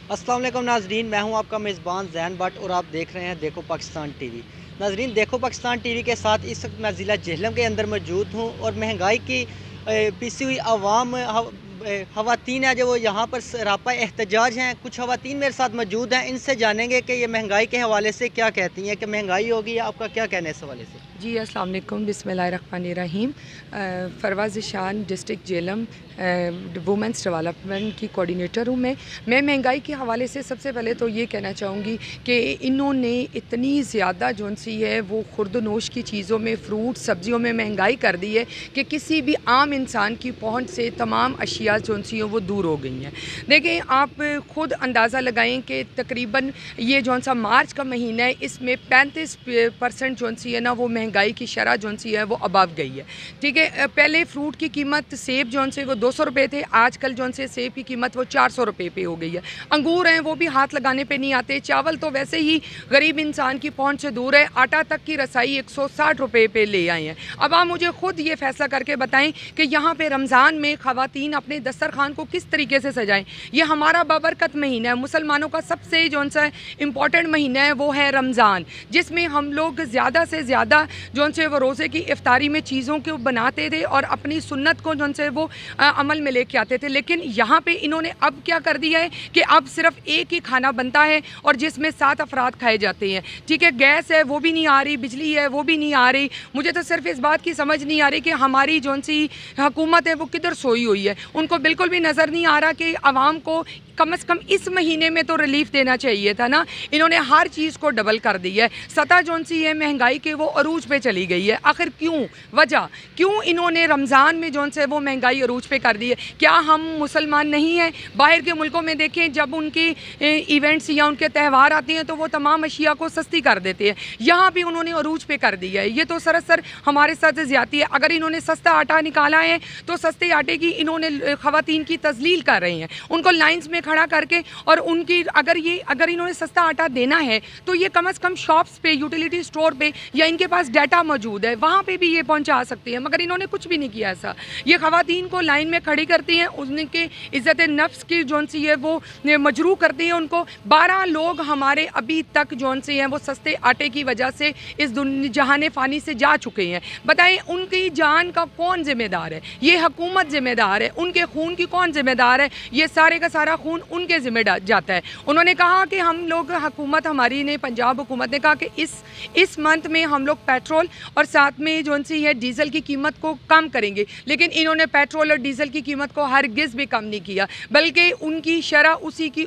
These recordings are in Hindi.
अस्सलाम वालेकुम नाजरीन, मैं हूं आपका मेज़बान ज़ैन भट्ट और आप देख रहे हैं देखो पाकिस्तान टीवी। नाजरीन, देखो पाकिस्तान टीवी के साथ इस वक्त मैं ज़िला जेहलम के अंदर मौजूद हूं और महंगाई की पिसी हुई आवाम ख़वातीन है जो वो यहाँ पर सरापा एहतजाज हैं। कुछ ख़वातीन मेरे साथ मौजूद हैं, इनसे जानेंगे कि ये महंगाई के हवाले से क्या कहती हैं, कि महंगाई होगी या आपका क्या कहना है इस हवाले से। जी अस्सलाम वालेकुम, बिस्मिल्लाहिर्रहमानिर्रहीम। फरवाज़ शान डिस्ट्रिक्ट जेलम वुमेंस डेवलपमेंट की कोऑर्डिनेटर हूँ मैं महंगाई के हवाले से सबसे पहले तो ये कहना चाहूँगी कि इन्होंने इतनी ज़्यादा जो सी है वो खुर्दनोश की चीज़ों में, फ्रूट सब्जियों में महंगाई कर दी है कि किसी भी आम इंसान की पहुँच से तमाम अशिया जो सी हैं वो दूर हो गई हैं। देखें, आप ख़ुद अंदाज़ा लगाएं कि तकरीबन ये जो सा मार्च का महीना है, इसमें 35% जो सी है ना वो महंगाई की शरह जो सी है वो अबव गई है। ठीक है, पहले फ्रूट की कीमत सेब जो से वो 200 रुपये थे, आजकल जो से सेब की कीमत वो 400 रुपये पे हो गई है। अंगूर हैं वो भी हाथ लगाने पे नहीं आते। चावल तो वैसे ही गरीब इंसान की पहुंच से दूर है। आटा तक की रसाई 160 रुपये पे ले आए हैं। अब आप मुझे खुद ये फैसला करके बताएं कि यहाँ पे रमज़ान में ख़वातीन अपने दस्तरखान को किस तरीके से सजाएं। ये हमारा बाबरकत महीना है, मुसलमानों का सबसे जो सा इम्पॉर्टेंट महीना है वो है रमज़ान, जिसमें हम लोग ज़्यादा से ज़्यादा जो से वो रोज़े की इफ्तारी में चीज़ों को बनाते थे और अपनी सुन्नत को जो से वो अमल में लेके आते थे। लेकिन यहाँ पे इन्होंने अब क्या कर दिया है कि अब सिर्फ एक ही खाना बनता है और जिसमें 7 अफराद खाए जाते हैं। ठीक है, गैस है वो भी नहीं आ रही, बिजली है वो भी नहीं आ रही। मुझे तो सिर्फ इस बात की समझ नहीं आ रही कि हमारी जो सी हुकूमत है वो किधर सोई हुई है। उनको बिल्कुल भी नज़र नहीं आ रहा कि आवाम को कम से कम इस महीने में तो रिलीफ देना चाहिए था ना। इन्होंने हर चीज़ को डबल कर दी है। सतह जो सी है महंगाई के वो अरूज पे चली गई है। आखिर क्यों, वजह क्यों इन्होंने रमज़ान में जो से वो महंगाई अरूज पे कर दी है? क्या हम मुसलमान नहीं हैं? बाहर के मुल्कों में देखें, जब उनके इवेंट्स या उनके त्यौहार आते हैं तो वो तमाम अशिया को सस्ती कर देते हैं। यहाँ भी उन्होंने अरूज पे कर दिया है। ये तो सरासर हमारे साथ ज़्यादती है। अगर इन्होंने सस्ता आटा निकाला है तो सस्ते आटे की इन्होंने ख़वातीन की तजलील कर रहे हैं, उनको लाइन्स में खड़ा करके। और उनकी अगर इन्होंने सस्ता आटा देना है तो ये कम से कम शॉप्स पे, यूटिलिटी स्टोर पे, या इनके पास डाटा मौजूद है वहाँ पे भी ये पहुँचा सकती है। मगर इन्होंने कुछ भी नहीं किया ऐसा। ये ख़वातीन को लाइन में खड़ी करती हैं, उनके इज़्ज़त नफ्स की जो सी है वो मजरू करती हैं उनको। 12 लोग हमारे अभी तक जो से हैं वो सस्ते आटे की वजह से इस जहाने फ़ानी से जा चुके हैं। बताएं, उनकी जान का कौन ज़िम्मेदार है? ये हुकूमत ज़िम्मेदार है। उनके खून की कौन ज़िम्मेदार है? ये सारे का सारा खून उनके ज़िम्मे जाता है। उन्होंने कहा कि हम लोग, हुकूमत हमारी ने, पंजाब हुकूमत ने कहा कि इस मंथ में हम लोग पेट्रोल और साथ में जो सी है डीज़ल की कीमत को कम करेंगे। लेकिन इन्होंने पेट्रोल और डीज़ल की कीमत को हरगिज़ भी कम नहीं किया, बल्कि उनकी शरह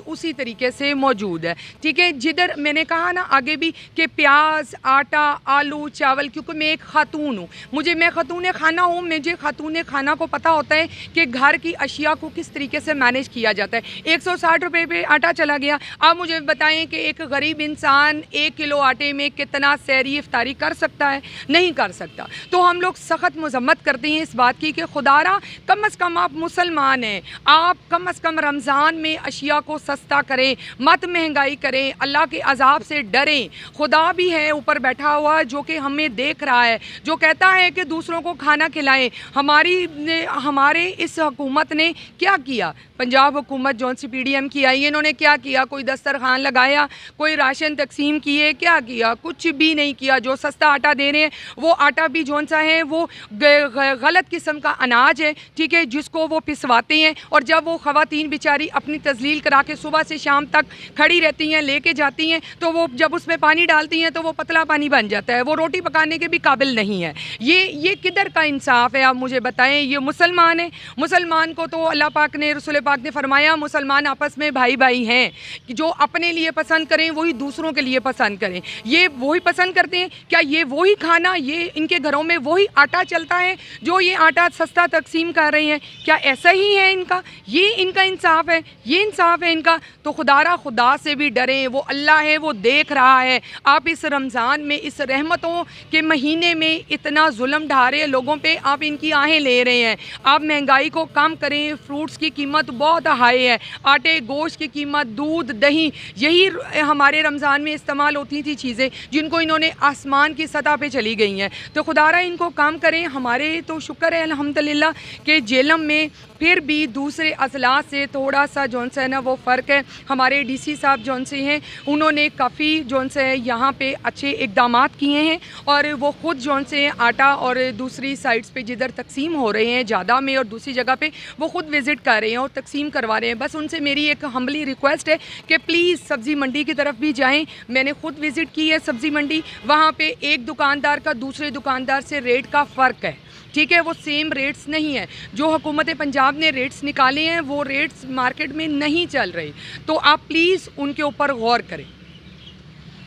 उसी तरीके से मौजूद है। ठीक है, जिधर मैंने कहा ना आगे भी कि प्याज, आटा, आलू, चावल, क्योंकि मैं एक खातून हूँ, मैं खातून खाना हूँ, मुझे खातून खाना को पता होता है कि घर की अशिया को किस तरीके से मैनेज किया जाता है। 160 रुपये पे आटा चला गया। अब मुझे बताएं कि एक गरीब इंसान 1 किलो आटे में कितना सहरी इफ्तारी कर सकता है? नहीं कर सकता। तो हम लोग सख्त मजम्मत करते हैं इस बात की कि खुदारा कम से कम आप मुसलमान हैं, आप कम से कम रमज़ान में अशिया को सस्ता करें, मत महंगाई करें, अल्लाह के अजाब से डरें। खुदा भी है ऊपर बैठा हुआ जो कि हमें देख रहा है, जो कहता है कि दूसरों को खाना खिलाएं। हमारे इस हुकूमत ने क्या किया? पंजाब हुकूमत जो सी PDM की आई, इन्होंने क्या किया? कोई दस्तरखान लगाया, कोई राशन तकसीम किए, क्या किया? कुछ भी नहीं किया। जो सस्ता आटा दे रहे हैं वो आटा भी जो सा है वो गलत किस्म का अनाज है। ठीक है, जिसको वो पिसवाते हैं और जब वो ख़वातीन बेचारी अपनी तजलील करा के सुबह से शाम तक खड़ी रहती हैं, लेके जाती हैं, तो वो जब उसमें पानी डालती हैं तो वो पतला पानी बन जाता है, वो रोटी पकाने के भी काबिल नहीं है। ये किधर का इंसाफ है? आप मुझे बताएं। ये मुसलमान है, मुसलमान को तो अल्लाह पाक ने, रसूल पाक ने फरमाया मुसलमान आपस में भाई भाई हैं, कि जो अपने लिए पसंद करें वही दूसरों के लिए पसंद करें। ये वही पसंद करते हैं। क्या ये वही खाना, ये इनके घरों में वही आटा चलता है जो ये आटा सस्ता तकसीम कर रहे हैं? क्या ऐसा ही है इनका? ये इनका इंसाफ है? ये इंसाफ है इनका? तो खुदा से भी डरें, वो अल्लाह है, वो देख रहा है। आप इस रमज़ान में, इस रहमतों के महीने में इतना जुल्म ढा रहे हैं लोगों पे, आप इनकी आहें ले रहे हैं। आप महंगाई को कम करें। फ्रूट्स की कीमत बहुत हाई है। आटे, गोश्त की कीमत, दूध, दही, यही हमारे रमज़ान में इस्तेमाल होती थी चीज़ें, जिनको इन्होंने आसमान की सतह पे चली गई हैं। तो खुदारा इनको कम करें। हमारे तो शुक्र है अल्हम्दुलिल्लाह कि जेलम में फिर भी दूसरे अजला से थोड़ा सा जौन सा है ना वो फ़र्क है। हमारे डीसी साहब जौन से हैं उन्होंने काफ़ी जौन से है यहाँ पे अच्छे इकदाम किए हैं और वो ख़ुद जौन से आटा और दूसरी साइड्स पे जिधर तकसीम हो रहे हैं ज़्यादा में और दूसरी जगह पे वो ख़ुद विज़िट कर रहे हैं और तकसीम करवा रहे हैं। बस उनसे मेरी एक हम्बली रिक्वेस्ट है कि प्लीज़ सब्ज़ी मंडी की तरफ भी जाएँ। मैंने ख़ुद विज़िट की है सब्ज़ी मंडी, वहाँ पर एक दुकानदार का दूसरे दुकानदार से रेट का फ़र्क है, ठीक है, वो सेम रेट्स नहीं है। जो हुकूमत पंजाब ने रेट्स निकाले हैं वो रेट्स मार्केट में नहीं चल रहे, तो आप प्लीज़ उनके ऊपर गौर करें।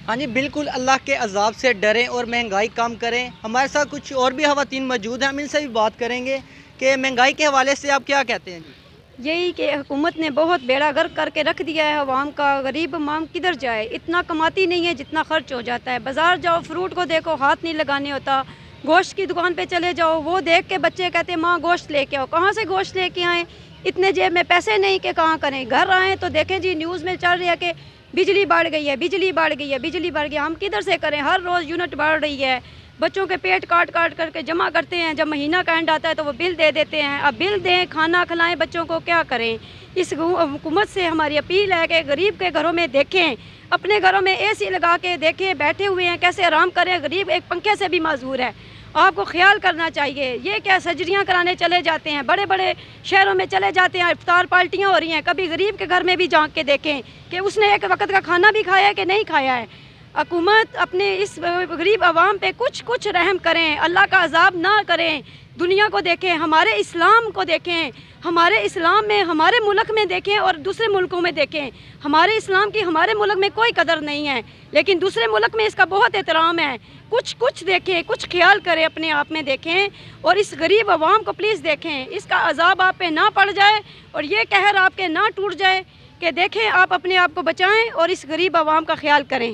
हाँ जी बिल्कुल, अल्लाह के अजाब से डरें और महंगाई कम करें। हमारे साथ कुछ और भी ख़वातीन मौजूद हैं, हम इनसे भी बात करेंगे कि महंगाई के हवाले से आप क्या कहते हैं जी। यही कि हुकूमत ने बहुत बेड़ा गर्क करके रख दिया है अवाम का। गरीब अवाम किधर जाए, इतना कमाती नहीं है जितना खर्च हो जाता है। बाज़ार जाओ, फ्रूट को देखो, हाथ नहीं लगाने होता। गोश्त की दुकान पे चले जाओ, वो देख के बच्चे कहते हैं माँ गोश्त लेके आओ। कहाँ से गोश्त लेके आएँ, इतने जेब में पैसे नहीं कि कहाँ करें। घर आएँ तो देखें जी न्यूज़ में चल रही है कि बिजली बढ़ गई है, बिजली बढ़ गई है, बिजली बढ़ गई है। हम किधर से करें, हर रोज़ यूनिट बढ़ रही है। बच्चों के पेट काट काट करके जमा करते हैं, जब महीना का एंड आता है तो वो बिल दे देते हैं। अब बिल दें, खाना खिलाएं बच्चों को, क्या करें। इस हुकूमत से हमारी अपील है कि गरीब के घरों में देखें, अपने घरों में एसी लगा के देखें, बैठे हुए हैं कैसे आराम करें। गरीब एक पंखे से भी माजूर है, आपको ख्याल करना चाहिए। ये क्या सर्जरियाँ कराने चले जाते हैं, बड़े बड़े शहरों में चले जाते हैं, इफ्तार पार्टियाँ हो रही हैं। कभी गरीब के घर में भी झांक के देखें कि उसने एक वक्त का खाना भी खाया है कि नहीं खाया है। हुकूमत अपने इस गरीब आवाम पे कुछ रहम करें, अल्लाह का अजाब ना करें। दुनिया को देखें, हमारे इस्लाम को देखें, हमारे इस्लाम में हमारे मुल्क में देखें और दूसरे मुल्कों में देखें। हमारे इस्लाम की हमारे मुल्क में कोई कदर नहीं है, लेकिन दूसरे मुल्क में इसका बहुत एहतराम है। कुछ देखें, कुछ ख्याल करें, अपने आप में देखें और इस गरीब आवाम को प्लीज़ देखें। इसका अजाब आप पे ना पड़ जाए और ये कहर आपके ना टूट जाए कि देखें आप अपने आप को बचाएं और इस गरीब आवाम का ख्याल करें।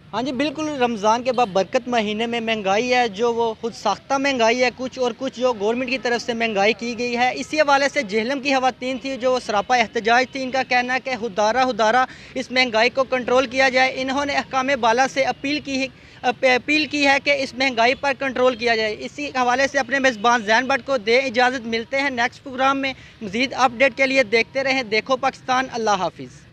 हाँ जी बिल्कुल, रमज़ान के बाद बरकत महीने में महंगाई है जो वो खुद साख्ता महंगाई है, कुछ जो गवर्नमेंट की तरफ से महंगाई की गई है। इसी हवाले से जेहलम की ख़वातीन थी जो सरापा एहतजाज थी। इनका कहना है कि हुदारा इस महंगाई को कंट्रोल किया जाए। इन्होंने अहकाम बाला से अपील की है कि इस महंगाई पर कंट्रोल किया जाए। इसी हवाले से अपने मेज़बान ज़ैन भट्ट को दे इजाज़त। मिलते हैं नेक्स्ट प्रोग्राम में। मज़ीद अपडेट के लिए देखते रहें देखो पाकिस्तान। अल्लाह हाफिज़।